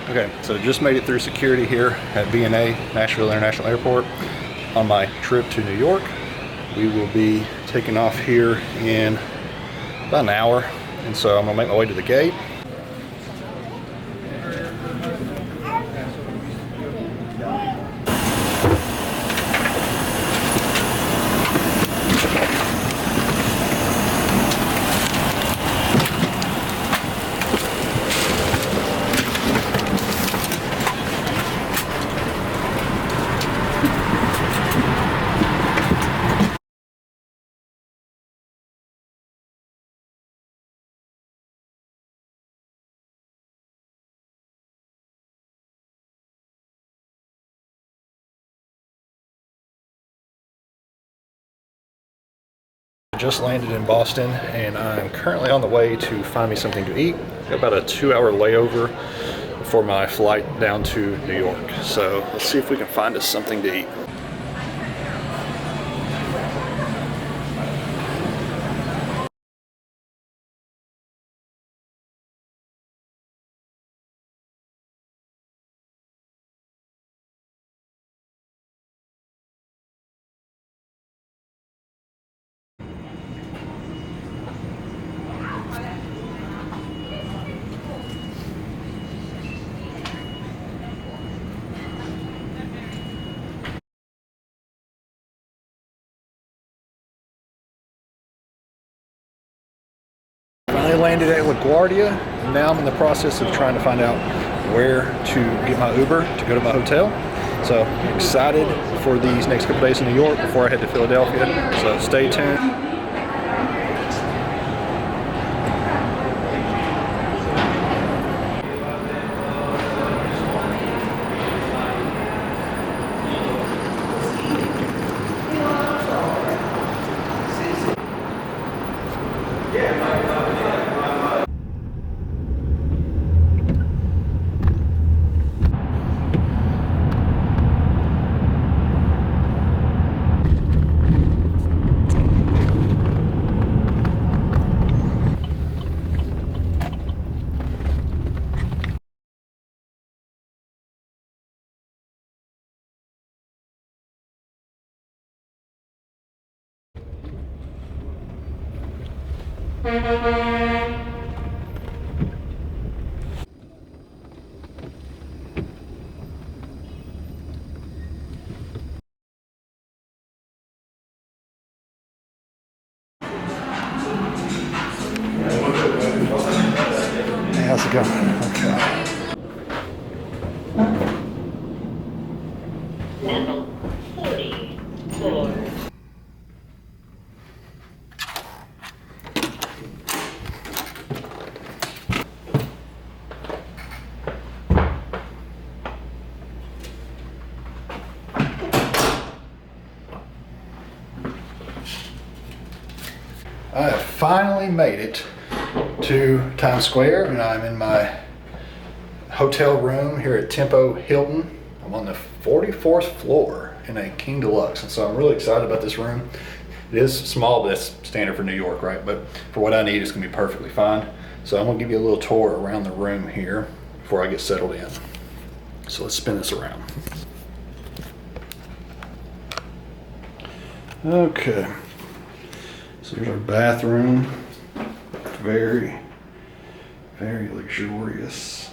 Okay, so just made it through security here at VNA, Nashville International Airport, on my trip to New York. We will be taking off here in about an hour, and so I'm gonna make my way to the gate. Just landed in Boston, and I'm currently on the way to find me something to eat. Got about a 2-hour layover before my flight down to New York. So let's see if we can find us something to eat. Finally landed at LaGuardia, and now I'm in the process of trying to find out where to get my Uber to go to my hotel. So excited for these next couple days in New York before I head to Philadelphia. So stay tuned. Hey, how's it going? Okay. Level 44. I have finally made it to Times Square, and I'm in my hotel room here at Tempo Hilton. I'm on the 44th floor in a King Deluxe, and so I'm really excited about this room. It is small, but that's standard for New York, right? But for what I need, it's gonna be perfectly fine. So I'm gonna give you a little tour around the room here before I get settled in. So let's spin this around. Okay. So here's our bathroom. Very, very luxurious.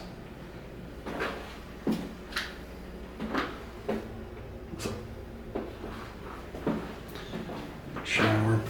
Shower.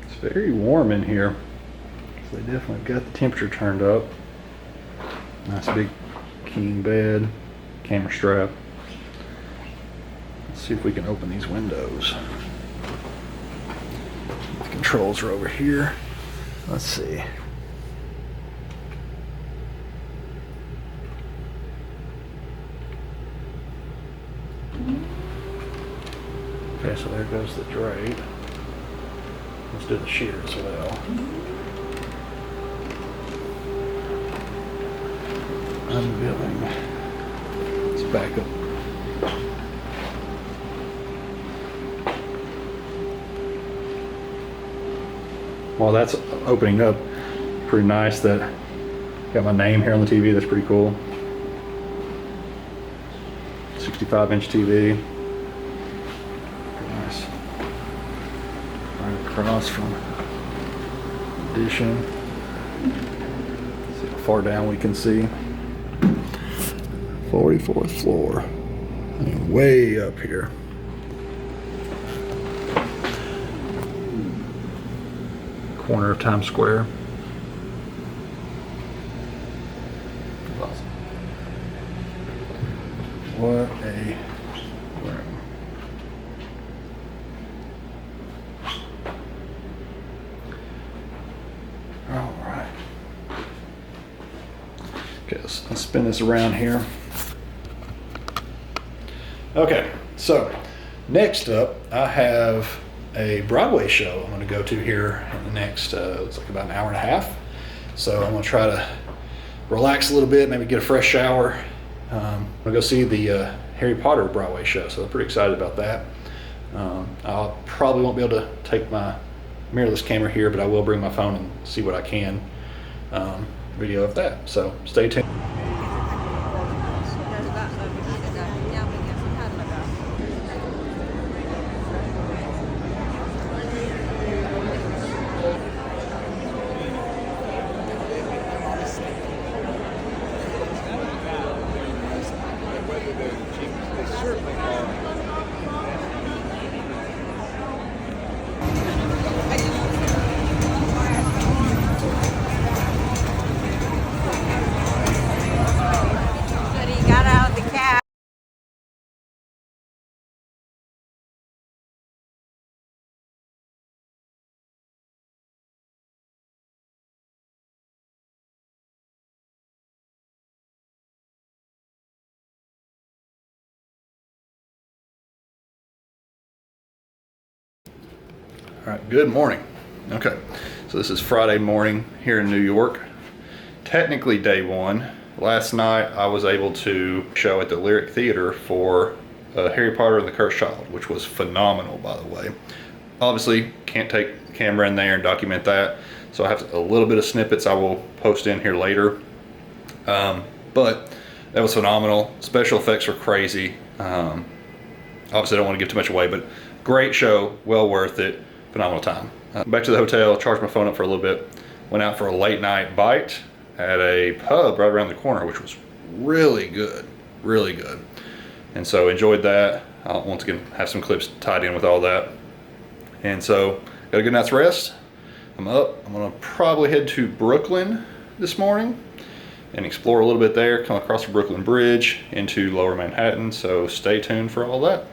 It's very warm in here. So they definitely got the temperature turned up. Nice big king bed, camera strap. Let's see if we can open these windows. The controls are over here. Let's see. Okay, so there goes the drape. Let's do the shear as well. Unveiling. Let's back up. While that's opening up, pretty nice that got my name here on the TV. That's pretty cool. 65-inch TV. Pretty nice. Right across from Edition. See how far down we can see. 44th floor. I mean, way up here. Corner of Times Square. Awesome. What a room. All right. Okay, let's spin this around here. Okay, so next up I have a Broadway show I'm going to go to here in the next, it's like about an hour and a half. So I'm going to try to relax a little bit, maybe get a fresh shower. I'm going to go see the Harry Potter Broadway show, so I'm pretty excited about that. I probably won't be able to take my mirrorless camera here, but I will bring my phone and see what I can video of that. So stay tuned. All right, good morning. Okay, so this is Friday morning here in New York. Technically day one. Last night I was able to show at the Lyric Theater for Harry Potter and the Cursed Child, which was phenomenal, by the way. Obviously, can't take the camera in there and document that, so I have a little bit of snippets I will post in here later. But that was phenomenal. Special effects were crazy. Obviously, I don't want to give too much away, but great show, well worth it. Phenomenal time. Back to the hotel, charged my phone up for a little bit, went out for a late night bite at a pub right around the corner, which was really good, really good. And so enjoyed that. I'll once again have some clips tied in with all that. And so got a good night's rest. I'm up. I'm gonna probably head to Brooklyn this morning and explore a little bit there, come across the Brooklyn Bridge into Lower Manhattan. So stay tuned for all that.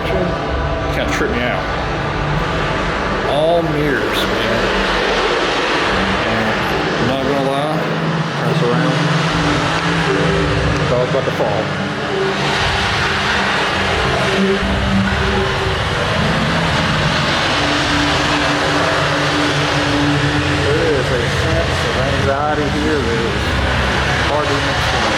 section kind of tripped me out. All mirrors, man. And I'm not gonna lie, turn this around. Dog's about to fall. There is a sense of anxiety here that is hard to explain.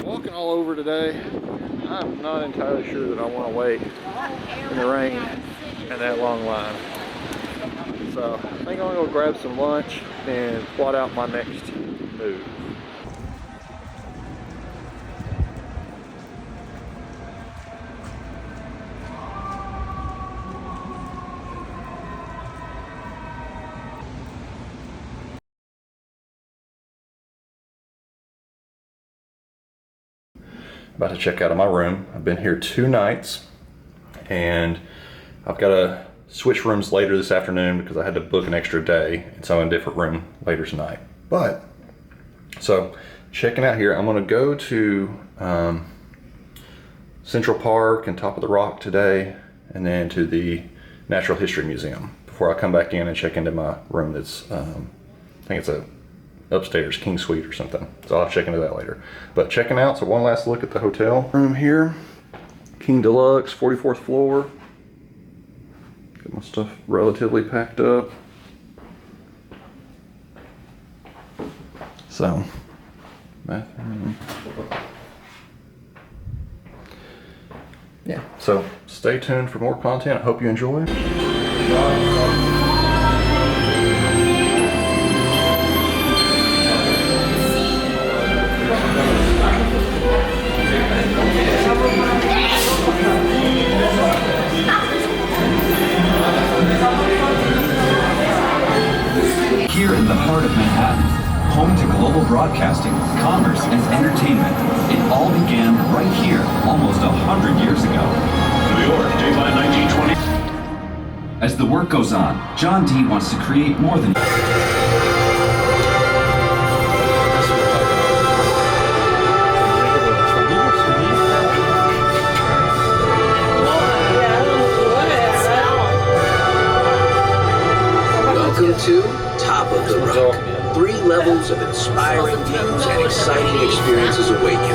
Walking all over today, I'm not entirely sure that I want to wait in the rain and that long line. So I think I'm gonna go grab some lunch and plot out my next move. about to check out of my room. I've been here 2 nights, and I've got to switch rooms later this afternoon because I had to book an extra day, and so I'm in a different room later tonight. But, so checking out here, I'm gonna go to Central Park and Top of the Rock today, and then to the Natural History Museum before I come back in and check into my room that's, I think it's a upstairs King Suite or something. So I'll check into that later. But checking out, so one last look at the hotel room here. King Deluxe, 44th floor. Got my stuff relatively packed up. So, bathroom. Yeah, so stay tuned for more content. I hope you enjoy. Here in the heart of Manhattan, home to global broadcasting, commerce, and entertainment, it all began right here almost 100 years ago. New York, dateline 1920. As the work goes on, John D. wants to create more than... Welcome to Top of the Rock. 3 levels of inspiring views and exciting experiences await you.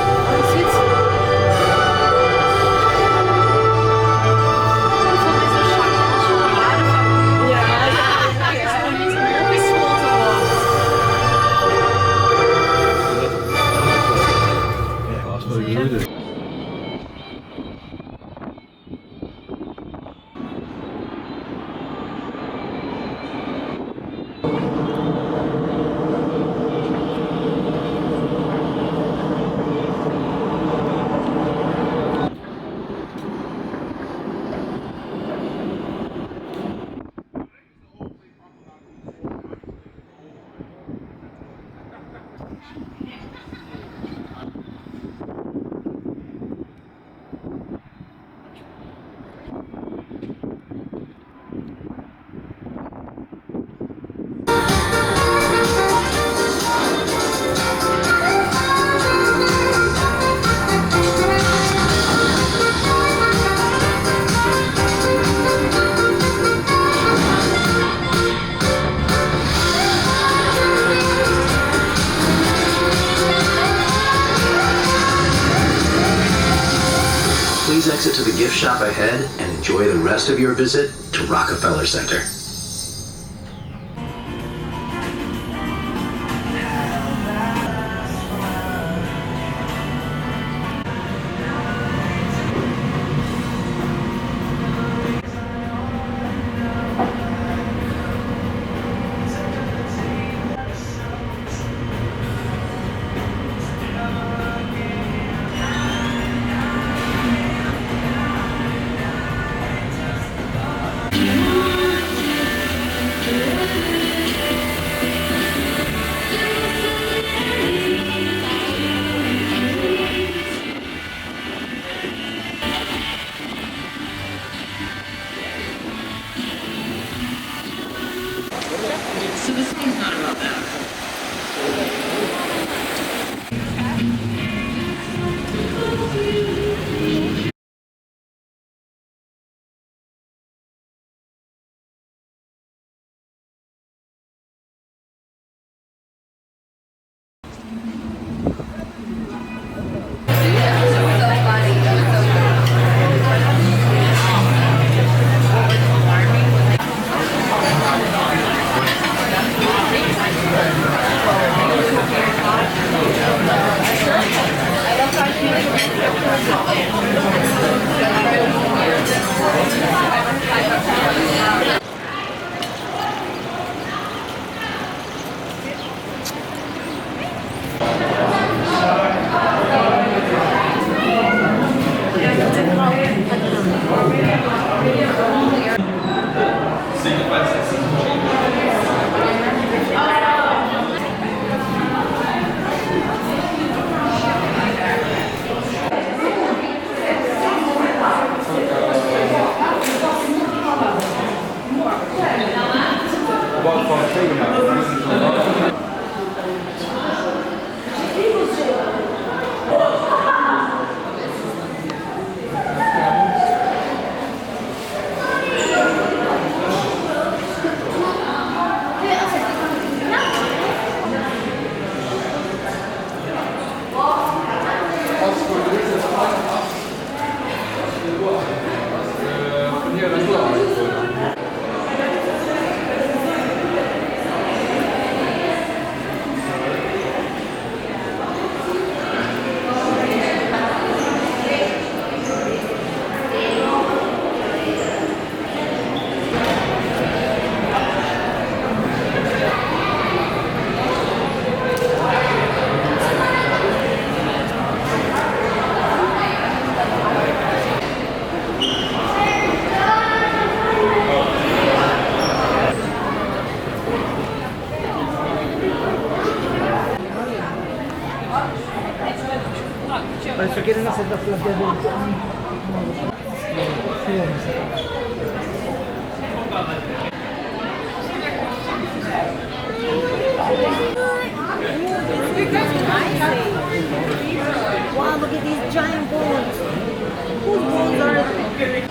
Please exit to the gift shop ahead and enjoy the rest of your visit to Rockefeller Center. So this one's not about that. Wow, look at these giant balls. Whose balls are they?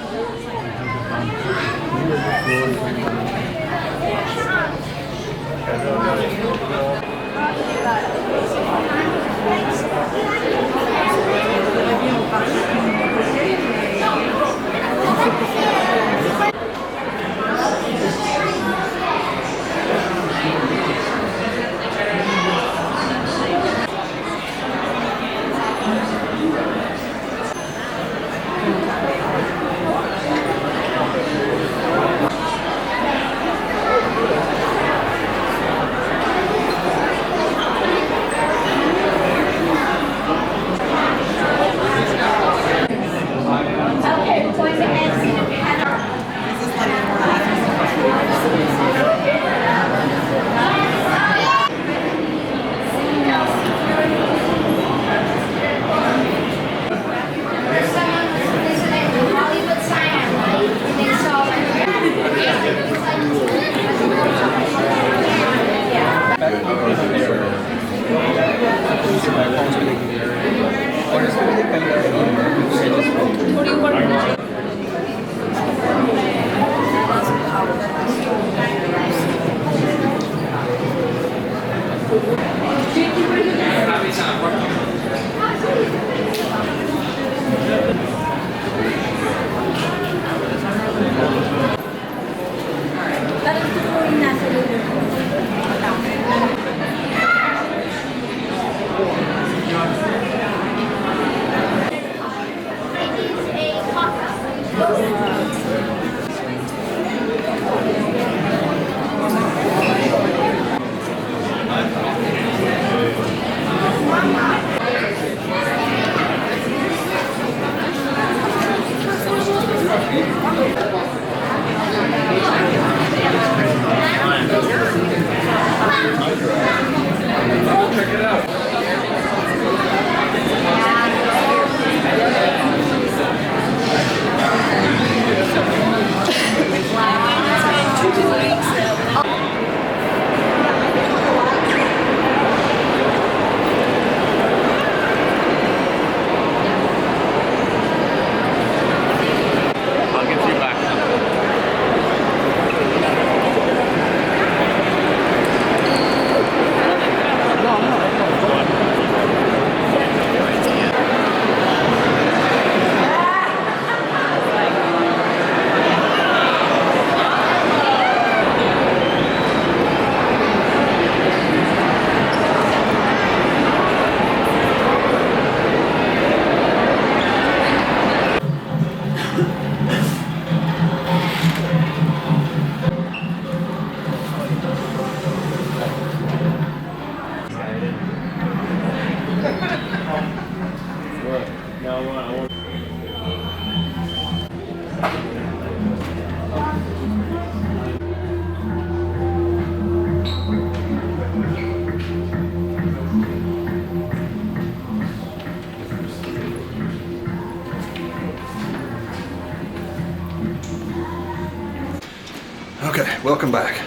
Okay, welcome back.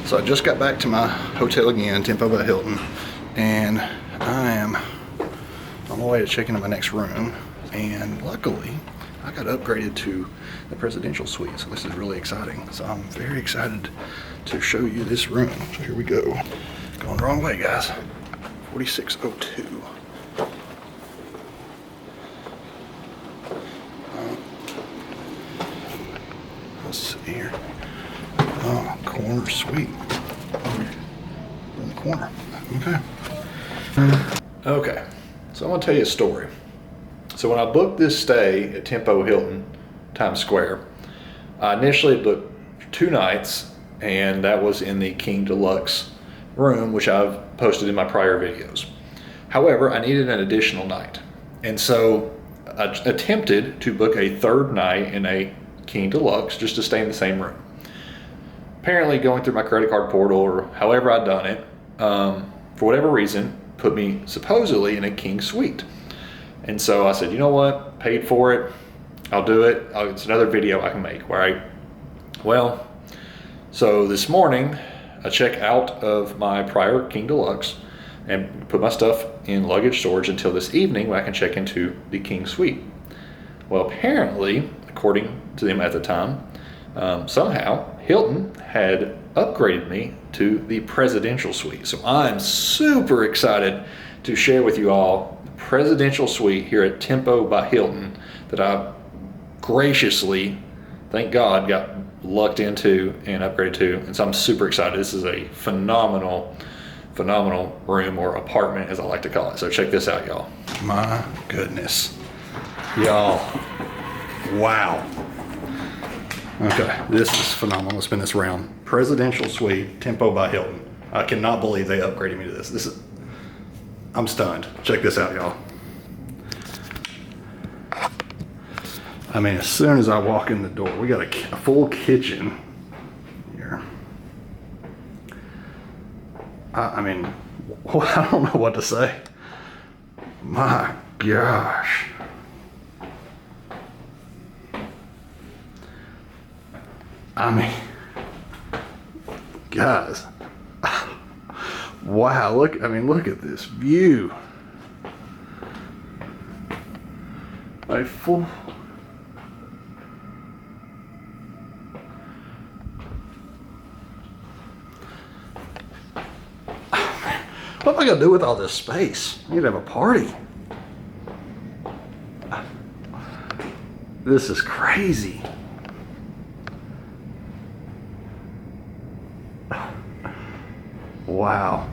So I just got back to my hotel again, Tempo by Hilton, and I am on my way to check into my next room. And luckily, I got upgraded to the presidential suite, so this is really exciting. So I'm very excited to show you this room. So here we go. Going the wrong way, guys. 4602. Let's see here. Oh, corner suite. In the corner. Okay. Okay. So I'm gonna tell you a story. So when I booked this stay at Tempo Hilton, Times Square, I initially booked 2 nights, and that was in the King Deluxe room, which I've posted in my prior videos. However, I needed an additional night. And so I attempted to book a 3rd night in a King Deluxe just to stay in the same room. Apparently going through my credit card portal or however I'd done it, for whatever reason, put me supposedly in a King suite. And so I said, you know what, paid for it, I'll do it. It's another video I can make, right? Well, so this morning I check out of my prior King Deluxe and put my stuff in luggage storage until this evening when I can check into the King Suite. Well, apparently, according to them at the time, somehow Hilton had upgraded me to the Presidential Suite. So I'm super excited to share with you all the Presidential Suite here at Tempo by Hilton that I graciously, thank God, got lucked into and upgraded to. And so I'm super excited. This is a phenomenal room, or apartment as I like to call it. So check this out, y'all. My goodness. Y'all. Wow. Okay, this is phenomenal. Let's spin this around. Presidential Suite, Tempo by Hilton. I cannot believe they upgraded me to this. I'm stunned. Check this out, y'all. I mean, as soon as I walk in the door, we got a full kitchen here. I mean, I don't know what to say. My gosh. I mean, guys, wow, look at this view. A full, what am I gonna do with all this space? I need to have a party. This is crazy. Wow.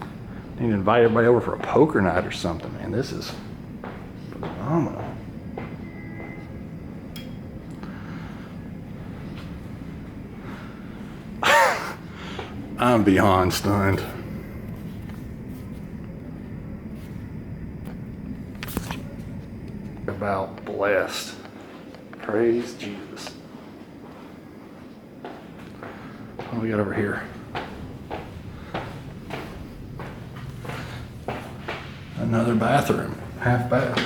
I need to invite everybody over for a poker night or something, man. This is phenomenal. I'm beyond stunned. About blessed. Praise Jesus. What do we got over here? Another bathroom, half bath.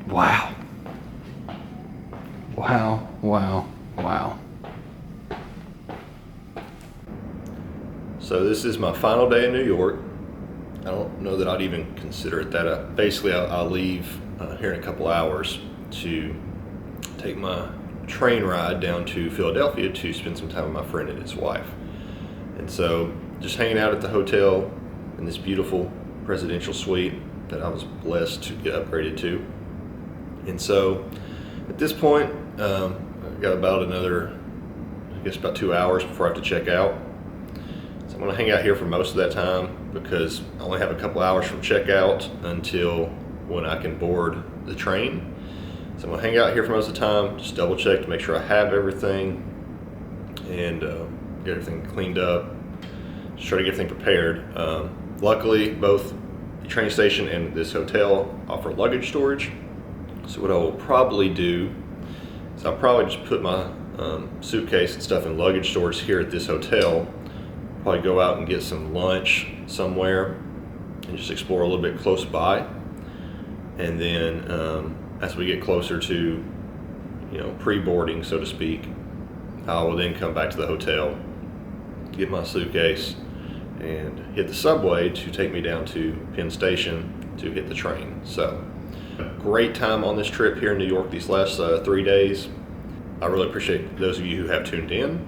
Wow. Wow, wow, wow. So this is my final day in New York. I don't know that I'd even consider it that. Basically, I'll leave here in a couple hours to take my train ride down to Philadelphia to spend some time with my friend and his wife. And so just hanging out at the hotel in this beautiful Presidential Suite that I was blessed to get upgraded to. And so at this point, I've got about another, I guess about 2 hours before I have to check out. So I'm gonna hang out here for most of that time because I only have a couple hours from checkout until when I can board the train. So I'm gonna hang out here for most of the time, just double check to make sure I have everything and get everything cleaned up, just try to get everything prepared. Luckily, both the train station and this hotel offer luggage storage. So what I will probably do is I'll probably just put my suitcase and stuff in luggage storage here at this hotel, probably go out and get some lunch somewhere and just explore a little bit close by. And then as we get closer to, pre-boarding, so to speak, I will then come back to the hotel, get my suitcase, and hit the subway to take me down to Penn Station to hit the train. So, great time on this trip here in New York these last 3 days. I really appreciate those of you who have tuned in.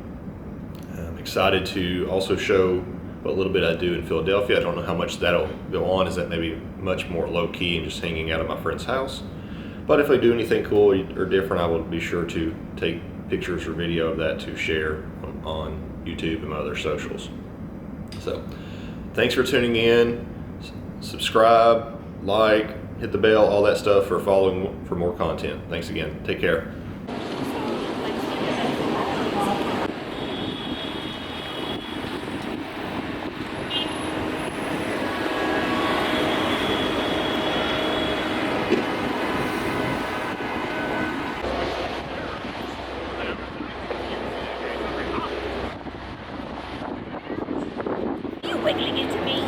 I'm excited to also show what little bit I do in Philadelphia. I don't know how much that'll go on, as that maybe much more low-key and just hanging out at my friend's house. But if I do anything cool or different, I will be sure to take pictures or video of that to share on YouTube and my other socials. So, thanks for tuning in. Subscribe, like, hit the bell, all that stuff for following for more content. Thanks again. Take care. wiggling into me.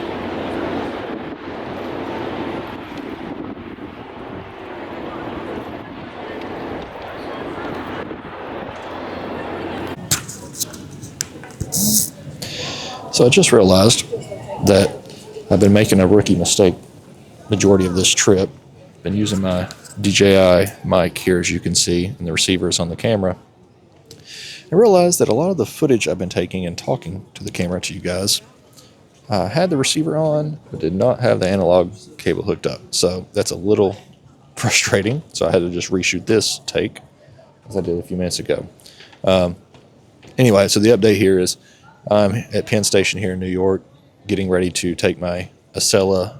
So I just realized that I've been making a rookie mistake majority of this trip. Been using my DJI mic here, as you can see, and the receiver is on the camera. I realized that a lot of the footage I've been taking and talking to the camera to you guys had the receiver on, but did not have the analog cable hooked up. So that's a little frustrating. So I had to just reshoot this take, as I did a few minutes ago. Anyway, so the update here is I'm at Penn Station here in New York, getting ready to take my Acela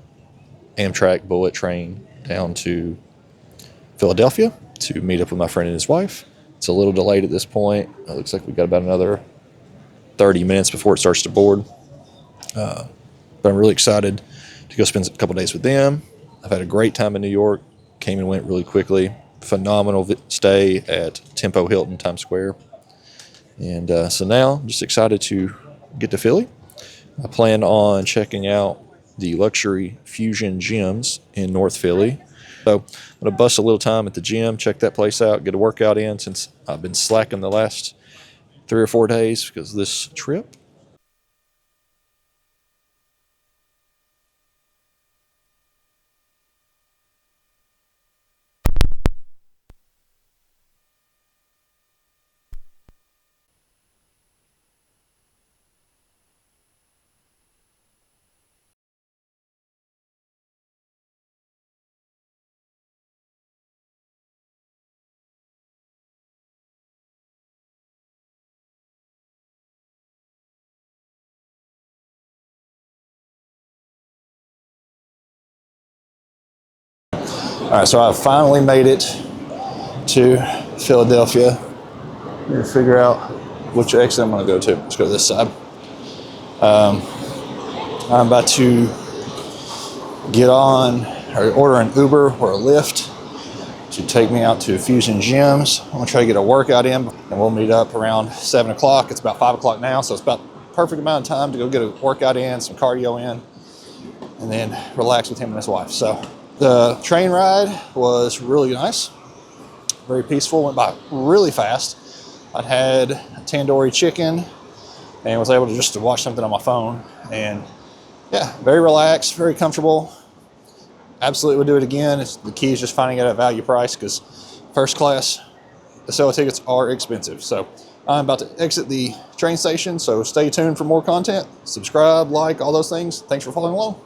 Amtrak bullet train down to Philadelphia to meet up with my friend and his wife. It's a little delayed at this point. It looks like we've got about another 30 minutes before it starts to board. But I'm really excited to go spend a couple days with them. I've had a great time in New York. Came and went really quickly. Phenomenal stay at Tempo Hilton, Times Square. And so now I'm just excited to get to Philly. I plan on checking out the luxury Fusion gyms in North Philly. So I'm going to bust a little time at the gym, check that place out, get a workout in since I've been slacking the last 3 or 4 days because of this trip. All right, so I finally made it to Philadelphia. I'm going to figure out which exit I'm going to go to. Let's go to this side. I'm about to get on or order an Uber or a Lyft to take me out to Fusion Gyms. I'm going to try to get a workout in, and we'll meet up around 7 o'clock. It's about 5 o'clock now, so it's about the perfect amount of time to go get a workout in, some cardio in, and then relax with him and his wife. So the train ride was really nice, very peaceful, went by really fast. I'd had tandoori chicken and was able to just watch something on my phone. And yeah, very relaxed, very comfortable. Absolutely would do it again. The key is just finding out a value price because first class Acela tickets are expensive. So I'm about to exit the train station, so stay tuned for more content. Subscribe, like, all those things. Thanks for following along.